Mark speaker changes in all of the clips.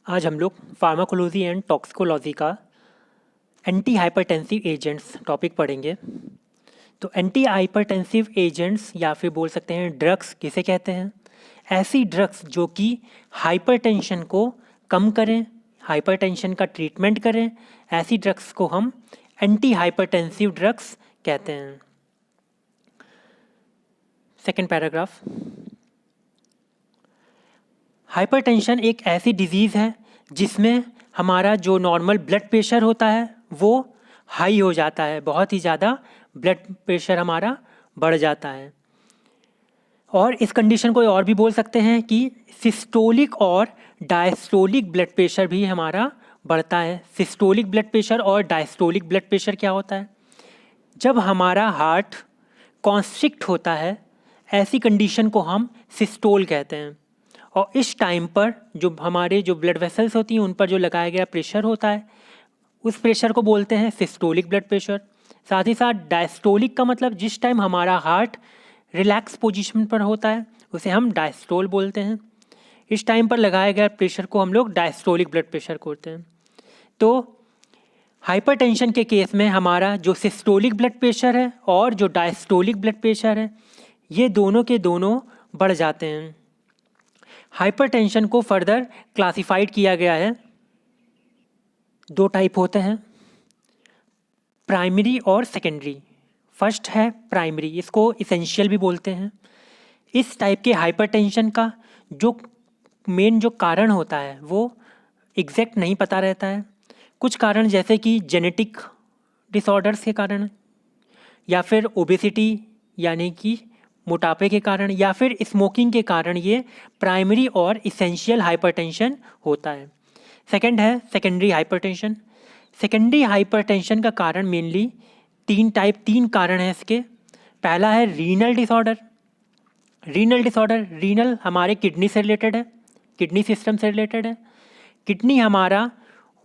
Speaker 1: आज हम लोग फार्माकोलॉजी एंड टॉक्सिकोलॉजी का एंटी हाइपरटेंसिव एजेंट्स टॉपिक पढ़ेंगे। तो एंटी हाइपरटेंसिव एजेंट्स या फिर बोल सकते हैं ड्रग्स किसे कहते हैं? ऐसी ड्रग्स जो कि हाइपरटेंशन को कम करें, हाइपरटेंशन का ट्रीटमेंट करें, ऐसी ड्रग्स को हम एंटी हाइपरटेंसिव ड्रग्स कहते हैं। सेकेंड पैराग्राफ, हाइपरटेंशन एक ऐसी डिजीज़ है जिसमें हमारा जो नॉर्मल ब्लड प्रेशर होता है वो हाई हो जाता है, बहुत ही ज़्यादा ब्लड प्रेशर हमारा बढ़ जाता है। और इस कंडीशन को और भी बोल सकते हैं कि सिस्टोलिक और डायस्टोलिक ब्लड प्रेशर भी हमारा बढ़ता है। सिस्टोलिक ब्लड प्रेशर और डायस्टोलिक ब्लड प्रेशर क्या होता है? जब हमारा हार्ट कॉन्स्ट्रिक्ट होता है, ऐसी कंडीशन को हम सिस्टोल कहते हैं। और इस टाइम पर जो हमारे जो ब्लड वेसल्स होती हैं उन पर जो लगाया गया प्रेशर होता है उस प्रेशर को बोलते हैं सिस्टोलिक ब्लड प्रेशर। साथ ही साथ डायस्टोलिक का मतलब जिस टाइम हमारा हार्ट रिलैक्स पोजीशन पर होता है उसे हम डायस्टोल बोलते हैं। इस टाइम पर लगाया गया प्रेशर को हम लोग डायस्टोलिक ब्लड प्रेशर कहते हैं। तो हाइपरटेंशन के केस में हमारा जो सिस्टोलिक ब्लड प्रेशर है और जो डायस्टोलिक ब्लड प्रेशर है ये दोनों के दोनों बढ़ जाते हैं। हाइपरटेंशन को फर्दर क्लासिफाइड किया गया है, दो टाइप होते हैं, प्राइमरी और सेकेंडरी। फर्स्ट है प्राइमरी, इसको इसेंशियल भी बोलते हैं। इस टाइप के हाइपरटेंशन का जो मेन जो कारण होता है वो एग्जैक्ट नहीं पता रहता है। कुछ कारण जैसे कि जेनेटिक डिसऑर्डर्स के कारण या फिर ओबेसिटी यानी कि मोटापे के कारण या फिर स्मोकिंग के कारण ये प्राइमरी और इसेंशियल हाइपरटेंशन होता है। सेकंड है सेकेंडरी हाइपरटेंशन। सेकेंडरी हाइपरटेंशन का कारण मेनली तीन कारण हैं इसके। पहला है रीनल डिसऑर्डर। रीनल हमारे किडनी से रिलेटेड है, किडनी सिस्टम से रिलेटेड है। किडनी हमारा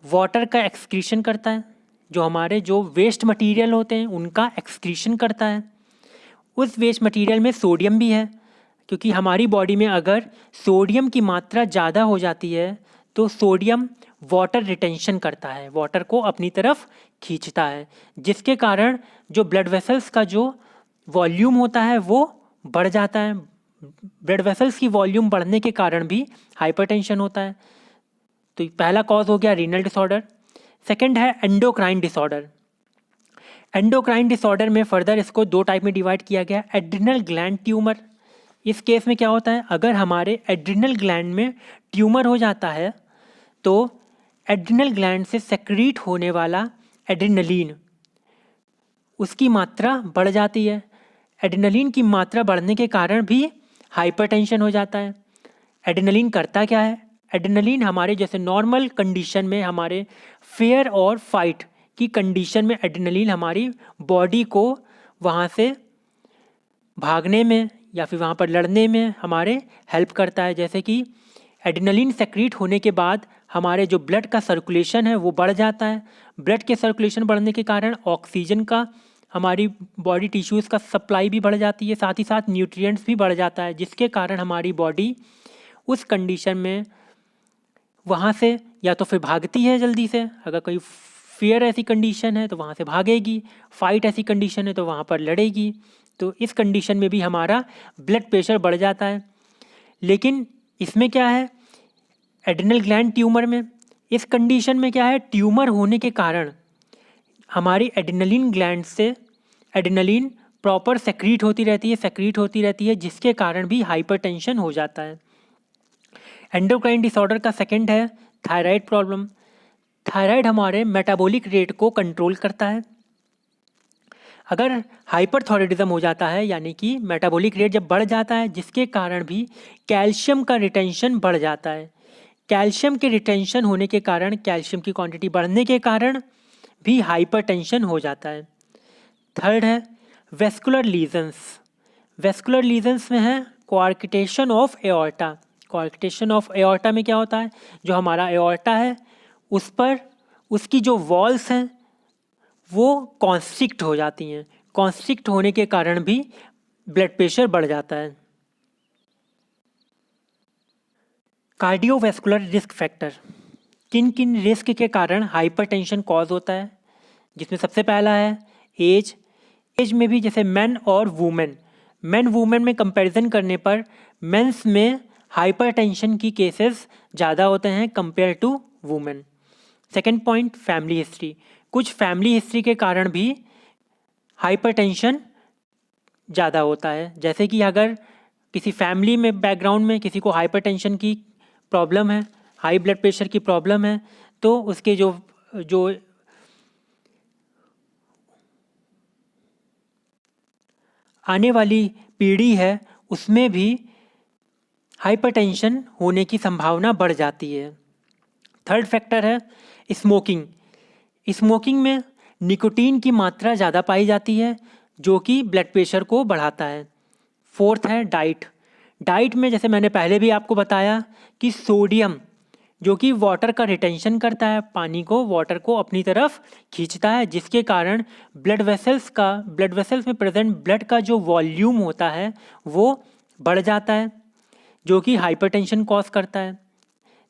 Speaker 1: वाटर का एक्सक्रीशन करता है, जो हमारे जो वेस्ट मटेरियल होते हैं उनका एक्सक्रीशन करता है। उस वेस्ट मटेरियल में सोडियम भी है, क्योंकि हमारी बॉडी में अगर सोडियम की मात्रा ज़्यादा हो जाती है तो सोडियम वाटर रिटेंशन करता है, वाटर को अपनी तरफ खींचता है, जिसके कारण जो ब्लड वेसल्स का जो वॉल्यूम होता है वो बढ़ जाता है। ब्लड वेसल्स की वॉल्यूम बढ़ने के कारण भी हाइपरटेंशन होता है। तो पहला कॉज हो गया रीनल डिसऑर्डर। सेकंड है एंडोक्राइन डिसऑर्डर। एंडोक्राइन डिसऑर्डर में फर्दर इसको दो टाइप में डिवाइड किया गया, एड्रिनल ग्लैंड ट्यूमर। इस केस में क्या होता है, अगर हमारे एड्रिनल ग्लैंड में ट्यूमर हो जाता है तो एड्रिनल ग्लैंड से सेक्रीट होने वाला एड्रिनलिन उसकी मात्रा बढ़ जाती है। एड्रिनलिन की मात्रा बढ़ने के कारण भी हाइपरटेंशन हो जाता है। एड्रिनलिन करता क्या है? एड्रिनलिन हमारे जैसे नॉर्मल कंडीशन में हमारे फेयर और फाइट की कंडीशन में एड्रिनलिन हमारी बॉडी को वहाँ से भागने में या फिर वहाँ पर लड़ने में हमारे हेल्प करता है। जैसे कि एड्रिनलिन सेक्रीट होने के बाद हमारे जो ब्लड का सर्कुलेशन है वो बढ़ जाता है। ब्लड के सर्कुलेशन बढ़ने के कारण ऑक्सीजन का हमारी बॉडी टिश्यूज़ का सप्लाई भी बढ़ जाती है, साथ ही साथ न्यूट्रिएंट्स भी बढ़ जाता है, जिसके कारण हमारी बॉडी उस कंडीशन में वहाँ से या तो फिर भागती है जल्दी से, अगर कोई फियर ऐसी कंडीशन है तो वहाँ से भागेगी, फाइट ऐसी कंडीशन है तो वहाँ पर लड़ेगी। तो इस कंडीशन में भी हमारा ब्लड प्रेशर बढ़ जाता है। लेकिन इसमें क्या है, एड्रिनल ग्लैंड ट्यूमर में इस कंडीशन में क्या है, ट्यूमर होने के कारण हमारी एड्रिनलिन ग्लैंड से एड्रिनलिन प्रॉपर सेक्रीट होती रहती है, जिसके कारण भी हाइपरटेंशन हो जाता है। एंडोक्राइन डिसऑर्डर का सेकंड है थायराइड प्रॉब्लम। थायराइड हमारे मेटाबॉलिक रेट को कंट्रोल करता है। अगर हाइपरथायराइडिज्म हो जाता है यानी कि मेटाबॉलिक रेट जब बढ़ जाता है, जिसके कारण भी कैल्शियम का रिटेंशन बढ़ जाता है। कैल्शियम के रिटेंशन होने के कारण, कैल्शियम की क्वांटिटी बढ़ने के कारण भी हाइपरटेंशन हो जाता है। थर्ड है वेस्कुलर लीजन्स। वेस्कुलर लीजन्स में है कोआर्क्टेशन ऑफ एओर्टा। कोआर्क्टेशन ऑफ एओर्टा में क्या होता है, जो हमारा एओर्टा है उस पर उसकी जो वॉल्स हैं वो कॉन्स्ट्रिक्ट हो जाती हैं। कॉन्स्ट्रिक्ट होने के कारण भी ब्लड प्रेशर बढ़ जाता है। Cardiovascular risk factor. किन किन रिस्क के कारण हाइपरटेंशन कॉज होता है, जिसमें सबसे पहला है एज। एज में भी जैसे मेन और वुमेन में कंपैरिजन करने पर मेंस में हाइपरटेंशन की केसेस ज़्यादा होते हैं compare to women. Second point, family history. कुछ फैमिली हिस्ट्री के कारण भी हाइपरटेंशन ज़्यादा होता है, जैसे कि अगर किसी फैमिली में बैकग्राउंड में किसी को हाइपरटेंशन की प्रॉब्लम है, हाई ब्लड प्रेशर की प्रॉब्लम है, तो उसके जो जो आने वाली पीढ़ी है उसमें भी हाइपरटेंशन होने की संभावना बढ़ जाती है। थर्ड फैक्टर है स्मोकिंग। स्मोकिंग में निकोटीन की मात्रा ज़्यादा पाई जाती है जो कि ब्लड प्रेशर को बढ़ाता है। फोर्थ है डाइट। डाइट में जैसे मैंने पहले भी आपको बताया कि सोडियम जो कि वाटर का रिटेंशन करता है, पानी को वाटर को अपनी तरफ खींचता है, जिसके कारण ब्लड वेसल्स में प्रेजेंट ब्लड का जो वॉल्यूम होता है वो बढ़ जाता है, जो कि हाइपरटेंशन कॉज करता है।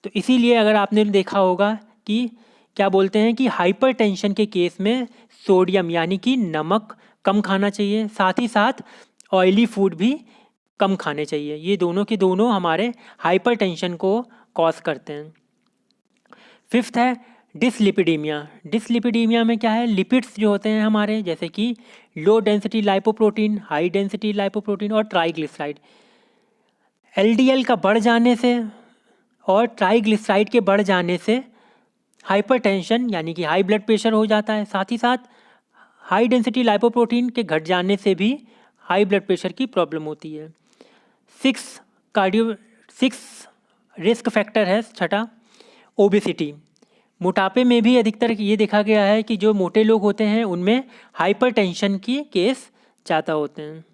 Speaker 1: तो इसीलिए अगर आपने देखा होगा कि क्या बोलते हैं कि हाइपरटेंशन के केस में सोडियम यानी कि नमक कम खाना चाहिए, साथ ही साथ ऑयली फूड भी कम खाने चाहिए। ये दोनों के दोनों हमारे हाइपरटेंशन को कॉज करते हैं। फिफ्थ है डिसलिपिडीमिया। डिसलिपिडीमिया में क्या है, लिपिड्स जो होते हैं हमारे, जैसे कि low density lipoprotein, high density lipoprotein और ट्राइग्लिसराइड, एलडीएल का बढ़ जाने से और ट्राइग्लिसराइड के बढ़ जाने से हाइपरटेंशन यानी कि हाई ब्लड प्रेशर हो जाता है। साथ ही साथ हाई डेंसिटी लाइपोप्रोटीन के घट जाने से भी हाई ब्लड प्रेशर की प्रॉब्लम होती है। सिक्स रिस्क फैक्टर है छठा, ओबेसिटी। मोटापे में भी अधिकतर ये देखा गया है कि जो मोटे लोग होते हैं उनमें हाइपरटेंशन की केस ज़्यादा होते हैं।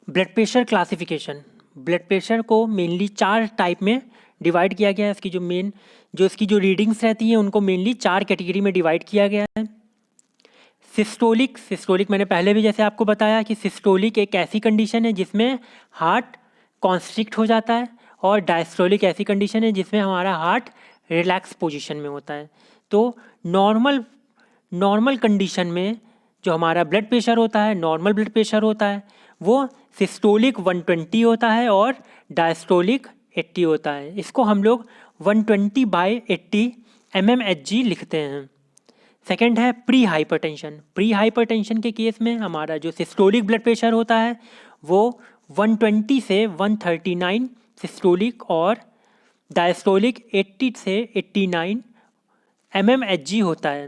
Speaker 1: Blood pressure classification. Blood pressure को मेनली 4 टाइप में डिवाइड किया गया है। इसकी जो रीडिंग्स रहती हैं उनको मेनली 4 कैटेगरी में डिवाइड किया गया है। सिस्टोलिक मैंने पहले भी जैसे आपको बताया कि सिस्टोलिक एक ऐसी कंडीशन है जिसमें हार्ट कॉन्स्ट्रिक्ट हो जाता है, और डायस्टोलिक ऐसी कंडीशन है जिसमें हमारा हार्ट रिलैक्स पोजीशन में होता है। तो नॉर्मल कंडीशन में जो हमारा ब्लड प्रेशर होता है, नॉर्मल ब्लड प्रेशर होता है, वो सिस्टोलिक 120 होता है और डायस्टोलिक 80 होता है। इसको हम लोग 120/80 mmHg लिखते हैं। सेकेंड है प्री हाइपरटेंशन। प्री हाइपरटेंशन के केस में हमारा जो सिस्टोलिक ब्लड प्रेशर होता है वो 120 से 139 सिस्टोलिक और डायस्टोलिक 80 से 89 mmHg होता है।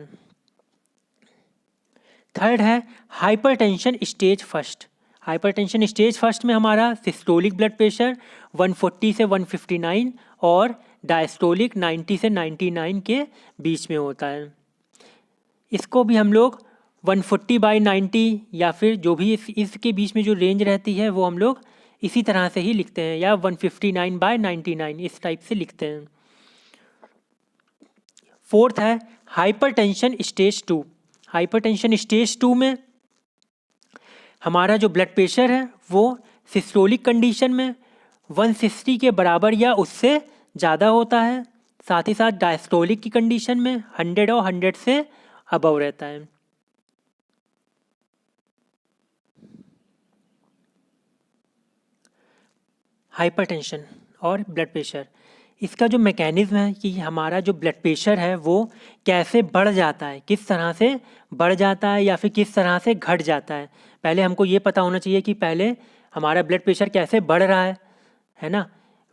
Speaker 1: थर्ड है hypertension stage first. Hypertension stage first में हमारा सिस्टोलिक ब्लड प्रेशर 140 से 159 और डायस्टोलिक 90 से 99 के बीच में होता है। इसको भी हम लोग 140/90 या फिर जो भी इसके बीच में जो रेंज रहती है वो हम लोग इसी तरह से ही लिखते हैं, या 159/99 इस टाइप से लिखते हैं। फोर्थ है हाइपरटेंशन स्टेज 2। हाइपरटेंशन स्टेज 2 में हमारा जो ब्लड प्रेशर है वो सिस्टोलिक कंडीशन में 160 के बराबर या उससे ज़्यादा होता है, साथ ही साथ डायस्टोलिक की कंडीशन में 100 और 100 से अबव रहता है। हाइपरटेंशन और ब्लड प्रेशर, इसका जो मैकेनिज्म है कि हमारा जो ब्लड प्रेशर है वो कैसे बढ़ जाता है, किस तरह से बढ़ जाता है या फिर किस तरह से घट जाता है। पहले हमको ये पता होना चाहिए कि पहले हमारा ब्लड प्रेशर कैसे बढ़ रहा है ना।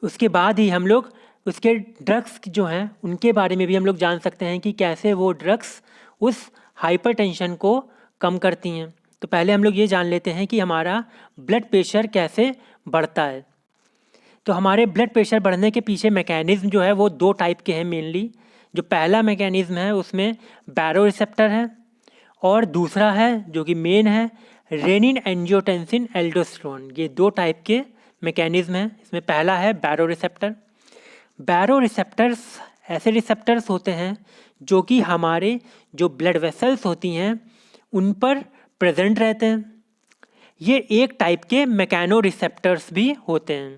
Speaker 1: उसके बाद ही हम लोग उसके ड्रग्स जो हैं उनके बारे में भी हम लोग जान सकते हैं कि कैसे वो ड्रग्स उस हाइपरटेंशन को कम करती हैं। तो पहले हम लोग ये जान लेते हैं कि हमारा ब्लड प्रेशर कैसे बढ़ता है। तो हमारे ब्लड प्रेशर बढ़ने के पीछे मैकेनिज्म जो है वो 2 टाइप के हैं मेनली। जो पहला मैकेनिज्म है उसमें बैरो रिसेप्टर है, और दूसरा है जो कि मेन है रेनिन एंजियोटेंसिन एल्डोस्टेरोन। ये 2 टाइप के मैकेनिज्म हैं। इसमें पहला है बैरो रिसेप्टर। बैरो रिसेप्टर्स ऐसे रिसेप्टर्स होते हैं जो कि हमारे जो ब्लड वेसल्स होती हैं उन पर प्रेजेंट रहते हैं। ये एक टाइप के मैकेनो रिसेप्टर्स भी होते हैं।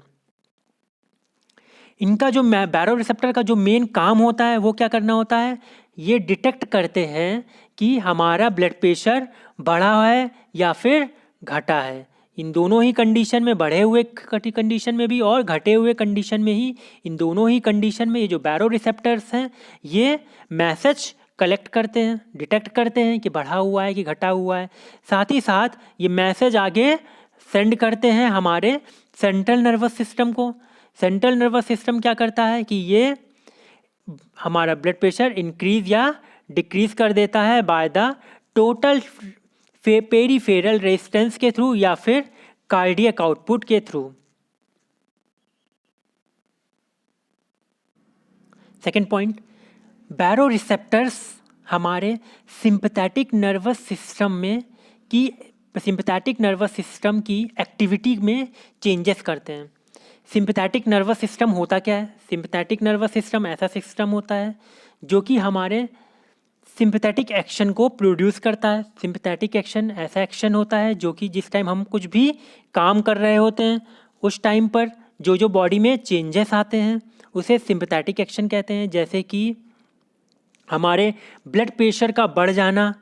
Speaker 1: इनका जो बैरो रिसेप्टर का जो मेन काम होता है वो क्या करना होता है, ये डिटेक्ट करते हैं कि हमारा ब्लड प्रेशर बढ़ा है या फिर घटा है। इन दोनों ही कंडीशन में, बढ़े हुए कंडीशन में भी और घटे हुए कंडीशन में ही, इन दोनों ही कंडीशन में ये जो बैरो रिसेप्टर्स हैं ये मैसेज कलेक्ट करते हैं, डिटेक्ट करते हैं कि बढ़ा हुआ है कि घटा हुआ है। साथ ही साथ ये मैसेज आगे सेंड करते हैं हमारे सेंट्रल नर्वस सिस्टम को। सेंट्रल नर्वस सिस्टम क्या करता है कि ये हमारा ब्लड प्रेशर इंक्रीज या डिक्रीज कर देता है by the total peripheral resistance के थ्रू या फिर कार्डियक आउटपुट के थ्रू। सेकेंड पॉइंट, बैरो रिसेप्टर्स हमारे सिंपैथेटिक नर्वस सिस्टम की एक्टिविटी में चेंजेस करते हैं। सिंपैथेटिक नर्वस सिस्टम होता क्या है? सिंपैथेटिक नर्वस सिस्टम ऐसा सिस्टम होता है जो कि हमारे सिंपैथेटिक एक्शन को प्रोड्यूस करता है। सिंपैथेटिक एक्शन ऐसा एक्शन होता है जो कि जिस टाइम हम कुछ भी काम कर रहे होते हैं उस टाइम पर जो जो बॉडी में चेंजेस आते हैं उसे सिंपैथेटिक एक्शन कहते हैं। जैसे कि हमारे ब्लड प्रेशर का बढ़ जाना,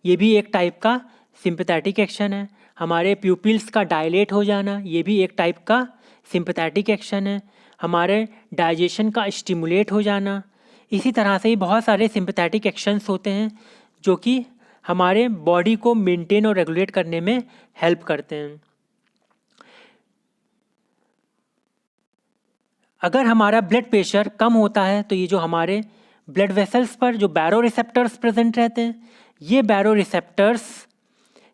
Speaker 1: ये भी एक टाइप का सिंपैथेटिक एक्शन है। हमारे प्यूपिल्स का डायलेट हो जाना, ये भी एक टाइप का सिंपैथेटिक एक्शन है। हमारे डाइजेशन का स्टिमुलेट हो जाना, इसी तरह से ही बहुत सारे सिंपैथेटिक एक्शंस होते हैं जो कि हमारे बॉडी को मेंटेन और रेगुलेट करने में हेल्प करते हैं। अगर हमारा ब्लड प्रेशर कम होता है तो ये जो हमारे ब्लड वेसल्स पर जो बैरो रिसेप्टर्स प्रेजेंट रहते हैं, ये बैरो रिसेप्टर्स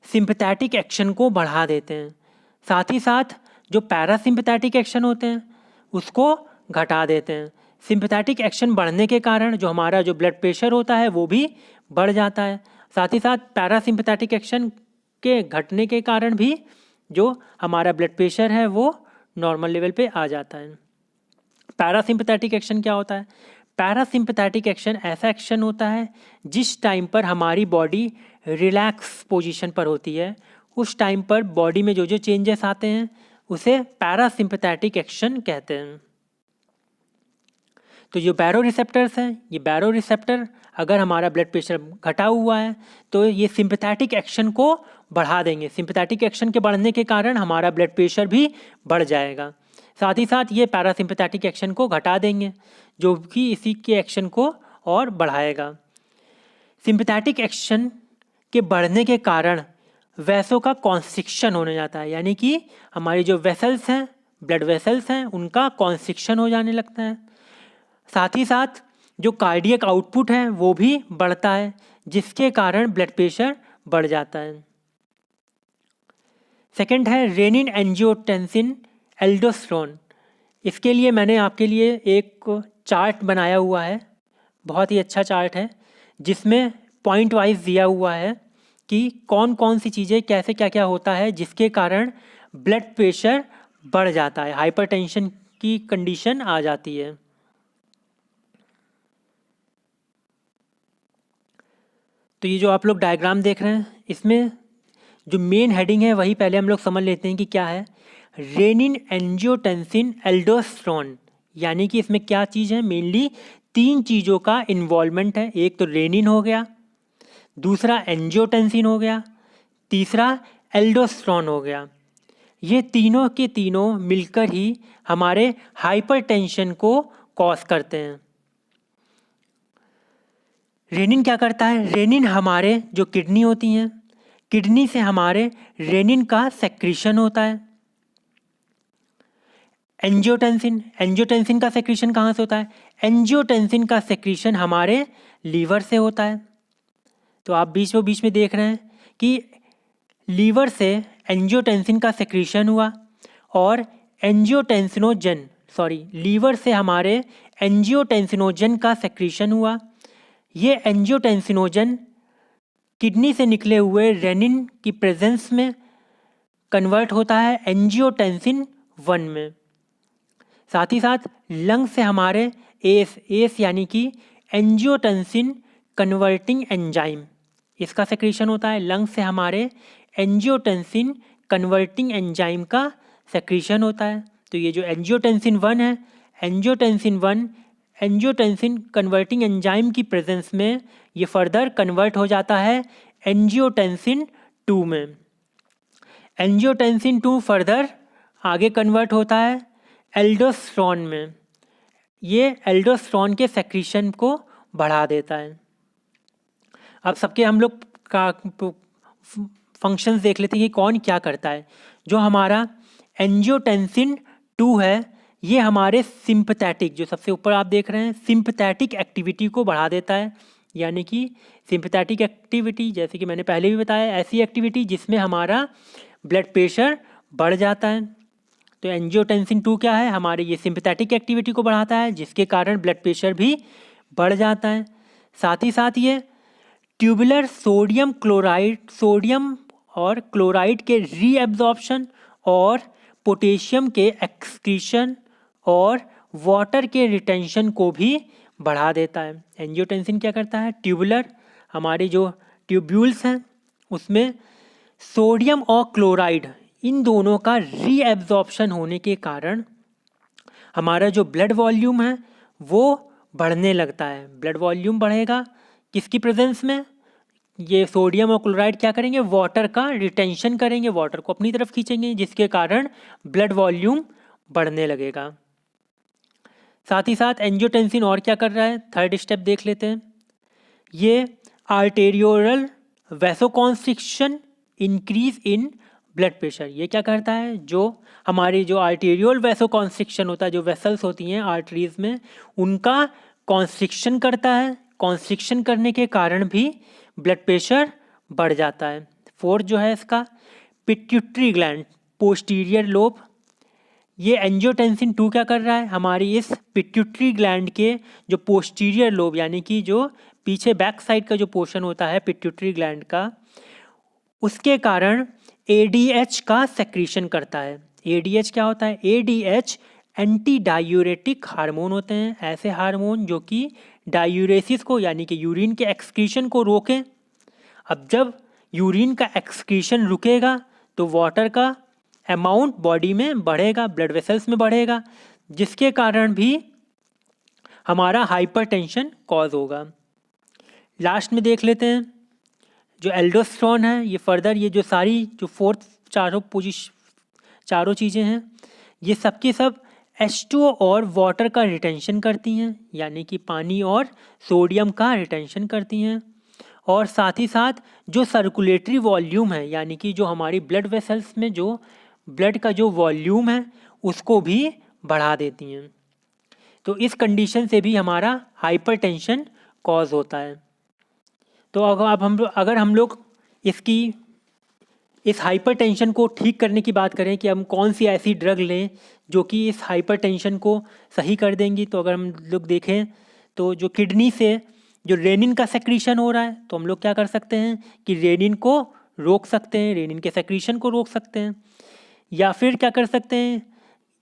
Speaker 1: सिंपैथेटिक एक्शन को बढ़ा देते हैं। साथ ही साथ जो पैरासिम्पैथेटिक एक्शन होते हैं उसको घटा देते हैं। सिंपैथेटिक एक्शन बढ़ने के कारण जो हमारा जो ब्लड प्रेशर होता है वो भी बढ़ जाता है। साथ ही साथ पैरासिम्पैथेटिक एक्शन के घटने के कारण भी जो हमारा ब्लड प्रेशर है वो नॉर्मल लेवल पे आ जाता है। पैरासिम्पैथेटिक एक्शन क्या होता है? पैरासिम्पैथेटिक एक्शन ऐसा एक्शन होता है जिस टाइम पर हमारी बॉडी रिलैक्स पोजीशन पर होती है, उस टाइम पर बॉडी में जो जो चेंजेस आते हैं उसे पैरासिम्पैथेटिक एक्शन कहते हैं। तो जो बैरो रिसेप्टर्स हैं, ये बैरो रिसेप्टर अगर हमारा ब्लड प्रेशर घटा हुआ है तो ये सिंपैथेटिक एक्शन को बढ़ा देंगे। सिंपैथेटिक एक्शन के बढ़ने के कारण हमारा ब्लड प्रेशर भी बढ़ जाएगा। साथ ही साथ ये पैरासिम्पैथेटिक एक्शन को घटा देंगे जो कि इसी के एक्शन को और बढ़ाएगा। सिंपैथेटिक एक्शन के बढ़ने के कारण वैसों का कॉन्स्ट्रिक्शन होने जाता है, यानी कि हमारी जो वेसल्स हैं, ब्लड वेसल्स हैं, उनका कॉन्स्ट्रिक्शन हो जाने लगता है। साथ ही साथ जो कार्डियक आउटपुट है वो भी बढ़ता है जिसके कारण ब्लड प्रेशर बढ़ जाता है। सेकंड है रेनिन एंजियोटेंसिन एल्डोस्टेरोन। इसके लिए मैंने आपके लिए एक चार्ट बनाया हुआ है, बहुत ही अच्छा चार्ट है जिसमें पॉइंट वाइज दिया हुआ है कि कौन कौन सी चीज़ें कैसे क्या क्या होता है जिसके कारण ब्लड प्रेशर बढ़ जाता है, हाइपरटेंशन की कंडीशन आ जाती है। तो ये जो आप लोग डायग्राम देख रहे हैं इसमें जो मेन हेडिंग है वही पहले हम लोग समझ लेते हैं कि क्या है। रेनिन एंजियोटेंसिन एल्डोस्टेरोन, यानी कि इसमें क्या चीज़ है, मेनली 3 चीज़ों का इन्वॉल्वमेंट है। एक तो रेनिन हो गया, दूसरा एंजियोटेंसिन हो गया, तीसरा एल्डोस्टेरोन हो गया। ये तीनों के तीनों मिलकर ही हमारे हाइपरटेंशन को कॉज करते हैं। रेनिन क्या करता है? रेनिन हमारे जो किडनी होती हैं, किडनी से हमारे रेनिन का सेक्रीशन होता है। एंजियोटेंसिन का सेक्रीशन कहाँ से होता है? एंजियोटेंसिन का सेक्रीशन हमारे लीवर से होता है। तो आप बीच में देख रहे हैं कि लीवर से एंजियोटेंसिन का सेक्रीशन हुआ और लीवर से हमारे एंजियोटेंसिनोजन का सेक्रीशन हुआ। ये एंजियोटेंसिनोजन किडनी से निकले हुए रेनिन की प्रेजेंस में कन्वर्ट होता है एंजियोटेंसिन 1 में। साथ ही साथ लंग से हमारे एस यानी कि एंजियोटेंसिन कन्वर्टिंग एंजाइम, इसका सेक्रीशन होता है। लंग से हमारे एंजियोटेंसिन कन्वर्टिंग एंजाइम का सेक्रीशन होता है। तो ये जो एंजियोटेंसिन 1 है, एंजियोटेंसिन 1 एंजियोटेंसिन कन्वर्टिंग एंजाइम की प्रेजेंस में ये फर्दर कन्वर्ट हो जाता है एंजियोटेंसिन 2 में। एंजियोटेंसिन 2 फर्दर आगे कन्वर्ट होता है एल्डोस्टेरोन में। ये एल्डोस्टेरोन के सेक्रीशन को बढ़ा देता है। अब सबके हम लोग का फंक्शंस देख लेते हैं कि कौन क्या करता है। जो हमारा एंजियोटेंसिन 2 है ये हमारे सिंपैथेटिक, जो सबसे ऊपर आप देख रहे हैं, सिंपैथेटिक एक्टिविटी को बढ़ा देता है। यानी कि सिंपैथेटिक एक्टिविटी, जैसे कि मैंने पहले भी बताया, ऐसी एक्टिविटी जिसमें हमारा ब्लड प्रेशर बढ़ जाता है। तो एंजियोटेंसिन 2 क्या है, हमारे ये सिंपैथेटिक एक्टिविटी को बढ़ाता है जिसके कारण ब्लड प्रेशर भी बढ़ जाता है। साथ ही साथ ये ट्यूबुलर सोडियम क्लोराइड, सोडियम और क्लोराइड के रीएब्जॉर्प्शन और पोटेशियम के एक्सक्रीशन और वाटर के रिटेंशन को भी बढ़ा देता है। एंजियोटेंसिन क्या करता है, ट्यूबुलर, हमारे जो ट्यूब्यूल्स हैं उसमें सोडियम और क्लोराइड इन दोनों का रीएब्जॉर्प्शन होने के कारण हमारा जो ब्लड वॉल्यूम है वो बढ़ने लगता है। ब्लड वॉल्यूम बढ़ेगा किसकी प्रेजेंस में, ये सोडियम और क्लोराइड क्या करेंगे, वाटर का रिटेंशन करेंगे, वाटर को अपनी तरफ खींचेंगे जिसके कारण ब्लड वॉल्यूम बढ़ने लगेगा। साथ ही साथ एंजियोटेंसिन और क्या कर रहा है, थर्ड स्टेप देख लेते हैं। ये arteriolar vasoconstriction increase in blood pressure, ये क्या करता है, जो हमारी जो आर्टेरियल वैसोकॉन्स्ट्रिक्शन होता है, जो वेसल्स होती हैं आर्टरीज में, उनका कॉन्स्ट्रिक्शन करता है। कॉन्स्ट्रिक्शन करने के कारण भी ब्लड प्रेशर बढ़ जाता है। फोर्थ जो है इसका पिट्यूटरी ग्लैंड, पोस्टीरियर लोब, ये एंजियोटेंसिन 2 क्या कर रहा है, हमारी इस पिट्यूटरी ग्लैंड के जो पोस्टीरियर लोब यानी कि जो पीछे बैक साइड का जो पोर्शन होता है पिट्यूटरी ग्लैंड का, उसके कारण ADH का सेक्रीशन करता है। ADH क्या होता है, ADH एंटी डायूरेटिक हार्मोन होते हैं, ऐसे हार्मोन जो कि डायूरेसिस को यानी कि यूरिन के एक्सक्रीशन को रोकें। अब जब यूरिन का एक्सक्रीशन रुकेगा तो वाटर का अमाउंट बॉडी में बढ़ेगा, ब्लड वेसल्स में बढ़ेगा, जिसके कारण भी हमारा हाइपरटेंशन कॉज होगा। लास्ट में देख लेते हैं जो एल्डोस्टेरोन है, ये फर्दर ये जो सारी जो फोर्थ चारों चीज़ें हैं ये सब की सब H2O और वाटर का रिटेंशन करती हैं, यानी कि पानी और सोडियम का रिटेंशन करती हैं। और साथ ही साथ जो सर्कुलेटरी वॉल्यूम है, यानी कि जो हमारी ब्लड वेसल्स में जो ब्लड का जो वॉल्यूम है उसको भी बढ़ा देती हैं। तो इस कंडीशन से भी हमारा हाइपरटेंशन कॉज होता है। तो अगर हम लोग इस हाइपरटेंशन को ठीक करने की बात करें कि हम कौन सी ऐसी ड्रग लें जो कि इस हाइपरटेंशन को सही कर देंगी, तो अगर हम लोग देखें तो जो किडनी से जो रेनिन का सेक्रीशन हो रहा है, तो हम लोग क्या कर सकते हैं कि रेनिन को रोक सकते हैं, रेनिन के सेक्रीशन को रोक सकते हैं। या फिर क्या कर सकते हैं,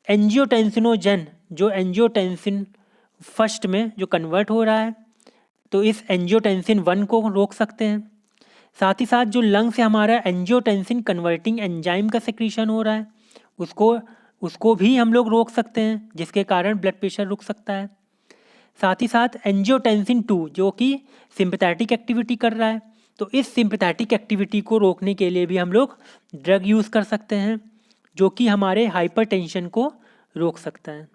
Speaker 1: एंजियोटेंसिनोजन, जो एंजियोटेंसिन फर्स्ट में जो कन्वर्ट हो रहा है, तो इस एंजियोटेंसिन 1 को रोक सकते हैं। साथ ही साथ जो लंग से हमारा एंजियोटेंसिन कन्वर्टिंग एंजाइम का सेक्रीशन हो रहा है उसको भी हम लोग रोक सकते हैं, जिसके कारण ब्लड प्रेशर रुक सकता है। साथ ही साथ एंजियोटेंसिन 2 जो कि सिंपैथेटिक एक्टिविटी कर रहा है, तो इस सिंपैथेटिक एक्टिविटी को रोकने के लिए भी हम लोग ड्रग यूज़ कर सकते हैं जो कि हमारे हाइपरटेंशन को रोक सकता है।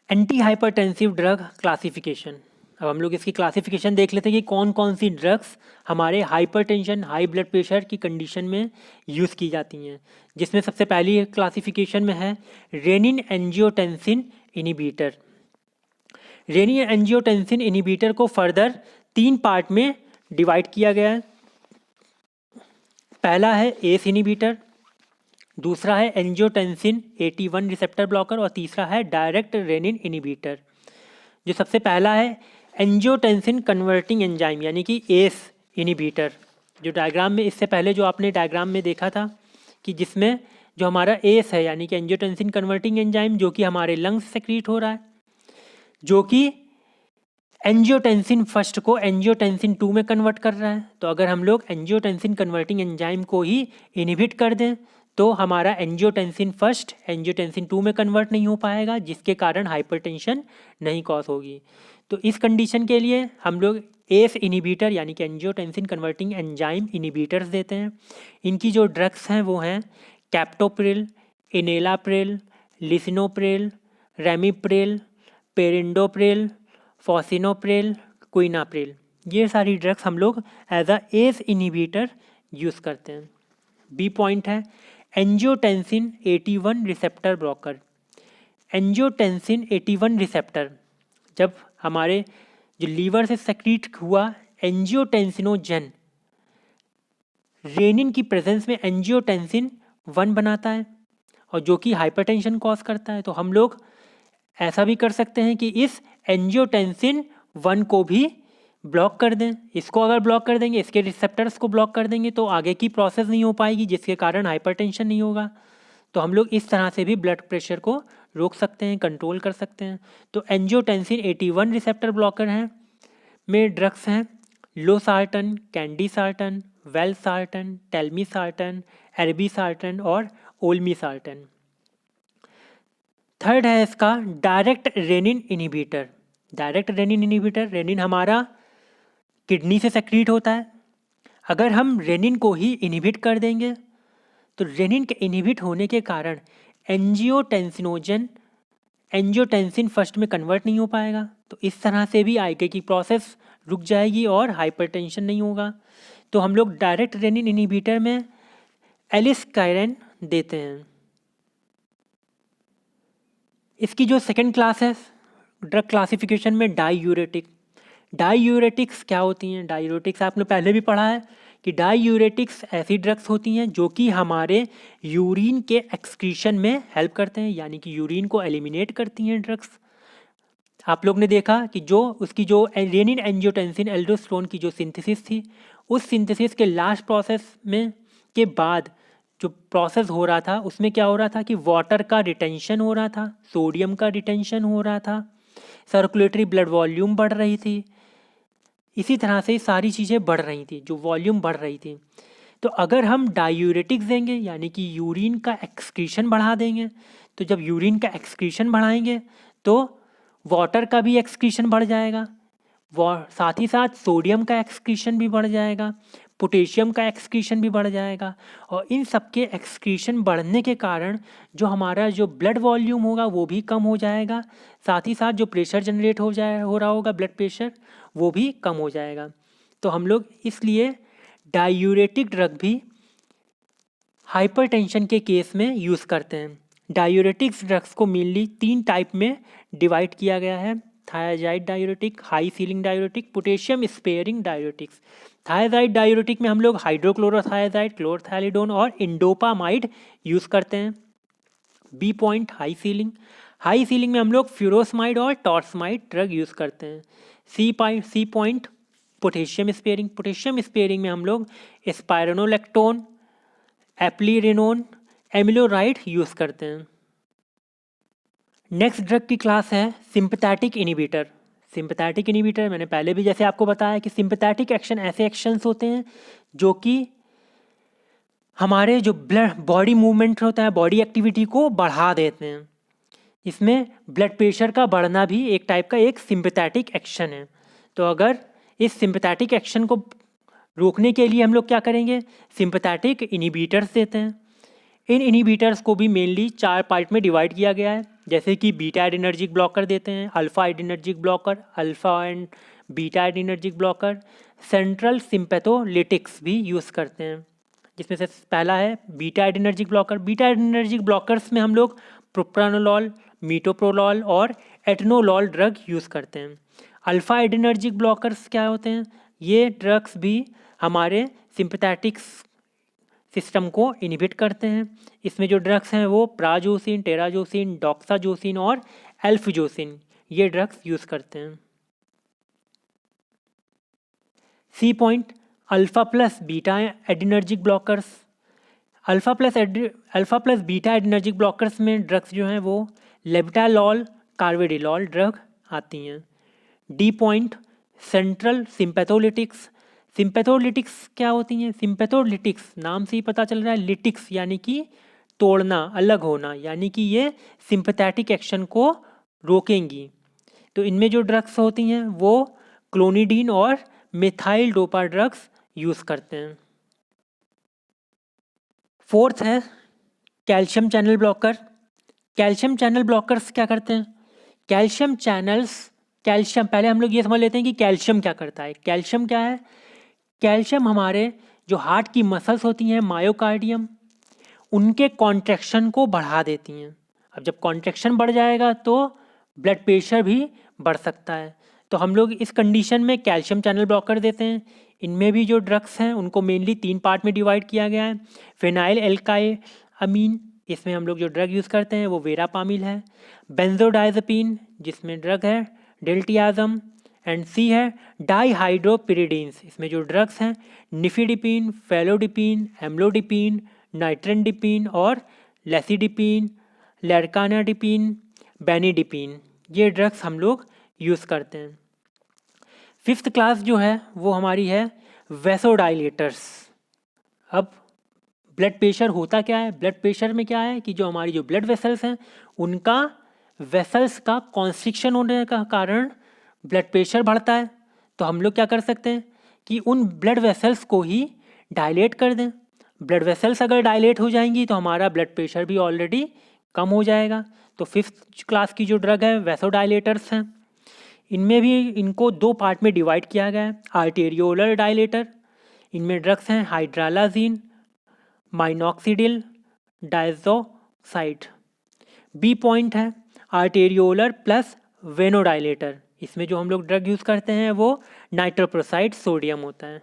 Speaker 1: एंटी हाइपरटेंसिव ड्रग क्लासिफिकेशन, अब हम लोग इसकी क्लासिफिकेशन देख लेते हैं कि कौन कौन सी ड्रग्स हमारे हाइपरटेंशन, हाई ब्लड प्रेशर की कंडीशन में यूज़ की जाती हैं। जिसमें सबसे पहली क्लासिफिकेशन में है renin angiotensin inhibitor. Renin angiotensin inhibitor को फर्दर 3 पार्ट में डिवाइड किया गया है। पहला है एस इनिबिटर, दूसरा है एंजियोटेंसिन 81 रिसेप्टर ब्लॉकर और तीसरा है डायरेक्ट रेनिन इनिबिटर। जो सबसे पहला है एंजियोटेंसिन कन्वर्टिंग एंजाइम यानी कि एस इनिबिटर, जो डायग्राम में इससे पहले जो आपने डायग्राम में देखा था कि जिसमें जो हमारा एस है यानी कि एंजियोटेंसिन कन्वर्टिंग एंजाइम जो कि हमारे लंग्स से सेक्रीट हो रहा है, जो कि एंजियोटेंसिन फर्स्ट को एंजियोटेंसिन 2 में कन्वर्ट कर रहा है। तो अगर हम लोग एंजियोटेंसिन कन्वर्टिंग एंजाइम को ही इनहिबिट कर दें तो हमारा एंजियोटेंसिन फर्स्ट एंजियोटेंसिन 2 में कन्वर्ट नहीं हो पाएगा, जिसके कारण हाइपरटेंशन नहीं कॉज होगी। तो इस कंडीशन के लिए हम लोग एस इनिबिटर यानी कि एंजियोटेंसिन कन्वर्टिंग एंजाइम इनिबिटर्स देते हैं। इनकी जो ड्रग्स हैं वो हैं captopril, enalapril, lisinopril, ramipril, perindopril, fosinopril, quinapril. ये सारी ड्रग्स हम लोग as a ACE inhibitor use करते हैं। बी पॉइंट है angiotensin 81 receptor blocker. Angiotensin 81 receptor जब हमारे जो लीवर से सेक्रीट हुआ एंजियोटेंसिनोजन रेनिन की प्रेजेंस में एंजियोटेंसिन 1 बनाता है और जो कि हाइपरटेंशन कॉज करता है। तो हम लोग ऐसा भी कर सकते हैं कि इस एंजियोटेंसिन 1 को भी ब्लॉक कर दें। इसको अगर ब्लॉक कर देंगे, इसके रिसेप्टर्स को ब्लॉक कर देंगे, तो आगे की प्रोसेस नहीं हो पाएगी, जिसके कारण हाइपरटेंशन नहीं होगा। तो हम लोग इस तरह से भी ब्लड प्रेशर को रोक सकते हैं, कंट्रोल कर सकते हैं। तो एंजियोटेंसिन 81 रिसेप्टर ब्लॉकर हैं में ड्रग्स हैं लोसार्टन, कैंडीसार्टन, वेलसार्टन, टेल्मीसार्टन, एर्बीसार्टन और ओल्मीसार्टन। थर्ड है इसका direct renin inhibitor. Direct renin inhibitor, renin हमारा किडनी से सेक्रीट होता है। अगर हम रेनिन को ही इनिबिट कर देंगे तो रेनिन के इनिबिट होने के कारण एंजियोटेंसिनोजन एंजियोटेंसिन फर्स्ट में कन्वर्ट नहीं हो पाएगा। तो इस तरह से भी आगे की प्रोसेस रुक जाएगी और हाइपरटेंशन नहीं होगा। तो हम लोग डायरेक्ट रेनिन इनिबिटर में एलिस्काइरेन देते हैं। इसकी जो सेकंड क्लास है ड्रग क्लासिफिकेशन में डाईयूरेटिक। डाईयूरेटिक्स क्या होती हैं? डाईयूरेटिक्स आपने पहले भी पढ़ा है कि डाईयूरेटिक्स ऐसी ड्रग्स होती हैं जो कि हमारे यूरिन के एक्सक्रीशन में हेल्प करते हैं, यानी कि यूरिन को एलिमिनेट करती हैं ड्रग्स। आप लोग ने देखा कि जो उसकी जो रेनिन एंजियोटेंसिन एल्डोस्टेरोन की जो सिंथेसिस थी, उस सिंथेसिस के लास्ट प्रोसेस में के बाद जो प्रोसेस हो रहा था उसमें क्या हो रहा था कि वाटर का रिटेंशन हो रहा था, सोडियम का रिटेंशन हो रहा था, सर्कुलेटरी ब्लड वॉल्यूम बढ़ रही थी। इसी तरह से सारी चीज़ें बढ़ रही थी, जो वॉल्यूम बढ़ रही थी। तो अगर हम डायूरेटिक्स देंगे यानी कि यूरिन का एक्सक्रीशन बढ़ा देंगे, तो जब यूरिन का एक्सक्रीशन बढ़ाएंगे तो वाटर का भी एक्सक्रीशन बढ़ जाएगा, साथ ही साथ सोडियम का एक्सक्रीशन भी बढ़ जाएगा, पोटेशियम का एक्सक्रीशन भी बढ़ जाएगा। और इन सब के एक्सक्रीशन बढ़ने के कारण जो हमारा जो ब्लड वॉल्यूम होगा वो भी कम हो जाएगा, साथ ही साथ जो प्रेशर जनरेट हो रहा होगा ब्लड प्रेशर, वो भी कम हो जाएगा। तो हम लोग इसलिए डायूरेटिक ड्रग भी हाइपरटेंशन के केस में यूज़ करते हैं। डायूरेटिक्स ड्रग्स को मेनली 3 टाइप में डिवाइड किया गया है: thiazide diuretic, high ceiling diuretic, potassium sparing diuretics. Thiazide diuretic में हम लोग हाइड्रोक्लोरोथायाजाइड, क्लोरथैलिडोन और इंडोपामाइड यूज़ करते हैं। B point high ceiling. High ceiling में हम लोग फ्यूरोसमाइड और टॉर्समाइड ड्रग यूज़ करते हैं। C point potassium sparing. Potassium sparing में हम लोग स्पायरोनोलेक्टोन, एप्लीरिनोन, एमिलोराइड यूज़ करते हैं। नेक्स्ट ड्रग की क्लास है सिंपैथेटिक इनिबिटर। सिंपैथेटिक इनिबिटर मैंने पहले भी जैसे आपको बताया कि सिंपैथेटिक एक्शन ऐसे एक्शंस होते हैं जो कि हमारे जो ब्लड बॉडी मूवमेंट होता है, बॉडी एक्टिविटी को बढ़ा देते हैं। इसमें ब्लड प्रेशर का बढ़ना भी एक टाइप का एक सिंपैथेटिक एक्शन है। तो अगर इस सिंपैथेटिक एक्शन को रोकने के लिए हम लोग क्या करेंगे? सिंपैथेटिक इनिबिटर्स देते हैं। इन इनिबिटर्स को भी मेनली 4 पार्ट में डिवाइड किया गया है, जैसे कि बीटा एडिनर्जिक ब्लॉकर देते हैं, alpha adrenergic blocker, alpha and beta adrenergic blocker, central sympatholytics भी यूज़ करते हैं, जिसमें से पहला है beta adrenergic blocker. Beta adrenergic blockers में हम लोग प्रोप्रानोलॉल, मीटोप्रोलॉल और एटनोलॉल ड्रग यूज़ करते हैं। अल्फा एडिनर्जिक ब्लॉकर्स क्या होते हैं? ये ड्रग्स भी हमारे सिंपैथेटिक्स सिस्टम को इनहिबिट करते हैं। इसमें जो ड्रग्स हैं वो प्राजोसिन, टेराजोसिन, डॉक्साजोसिन और एल्फजोसिन ये ड्रग्स यूज़ करते हैं। C point alpha plus beta adrenergic blockers. Alpha plus beta adrenergic blockers में ड्रग्स जो हैं वो लेबटालॉल, कार्वेडिलॉल ड्रग आती हैं। D point central sympatholytics. Sympatholytics क्या होती हैं? सिंपैथोलिटिक्स नाम से ही पता चल रहा है, लिटिक्स यानी कि तोड़ना, अलग होना, यानी कि ये सिंपैथेटिक एक्शन को रोकेंगी। तो इनमें जो ड्रग्स होती हैं वो क्लोनिडीन और मिथाइल डोपा ड्रग्स यूज़ करते हैं। फोर्थ है calcium channel blocker. Calcium channel blockers क्या करते हैं? कैल्शियम चैनल्स, कैल्शियम, पहले हम लोग ये समझ लेते हैं कि कैल्शियम क्या करता है। कैल्शियम क्या है? कैल्शियम हमारे जो हार्ट की मसल्स होती हैं मायोकार्डियम, उनके कॉन्ट्रैक्शन को बढ़ा देती हैं। अब जब कॉन्ट्रैक्शन बढ़ जाएगा तो ब्लड प्रेशर भी बढ़ सकता है। तो हम लोग इस कंडीशन में कैल्शियम चैनल ब्लॉकर देते हैं। इनमें भी जो ड्रग्स हैं उनको मेनली 3 पार्ट में डिवाइड किया गया है। फिनाइल एल्काइलामीन, इसमें हम लोग जो ड्रग यूज़ करते हैं वो वेरापामिल है। बेंजोडाइज़ेपिन, जिसमें ड्रग है डेल्टियाज़म। एंड सी है डाईहाइड्रोपिरिडीन्स, इसमें जो ड्रग्स हैं निफिडिपिन, फेलोडिपिन, एम्लोडिपिन, नाइट्रेंडिपिन और लेसिडिपिन, लैरकानाडिपिन, बेनिडिपिन, ये ड्रग्स हम लोग यूज़ करते हैं। फिफ्थ क्लास जो है वो हमारी है वेसोडाइलेटर्स। अब ब्लड प्रेशर होता क्या है? ब्लड प्रेशर में क्या है कि जो हमारी जो ब्लड वेसल्स हैं उनका वेसल्स का कॉन्स्ट्रिक्शन होने का कारण ब्लड प्रेशर बढ़ता है। तो हम लोग क्या कर सकते हैं कि उन ब्लड वेसल्स को ही डायलेट कर दें। ब्लड वेसल्स अगर डायलेट हो जाएंगी तो हमारा ब्लड प्रेशर भी ऑलरेडी कम हो जाएगा। तो फिफ्थ क्लास की जो ड्रग है वेसोडाइलेटर्स हैं। इनमें भी इनको 2 पार्ट में डिवाइड किया गया है। आर्टेरियोलर डायलेटर, इनमें ड्रग्स हैं हाइड्रालाजीन, माइनॉक्सिडिल, डायज़ोसाइड। बी पॉइंट है आर्टेरियोलर प्लस वेनोडाइलेटर, इसमें जो हम लोग ड्रग यूज़ करते हैं वो नाइट्रोप्रोसाइड सोडियम होता है।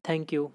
Speaker 1: Thank you.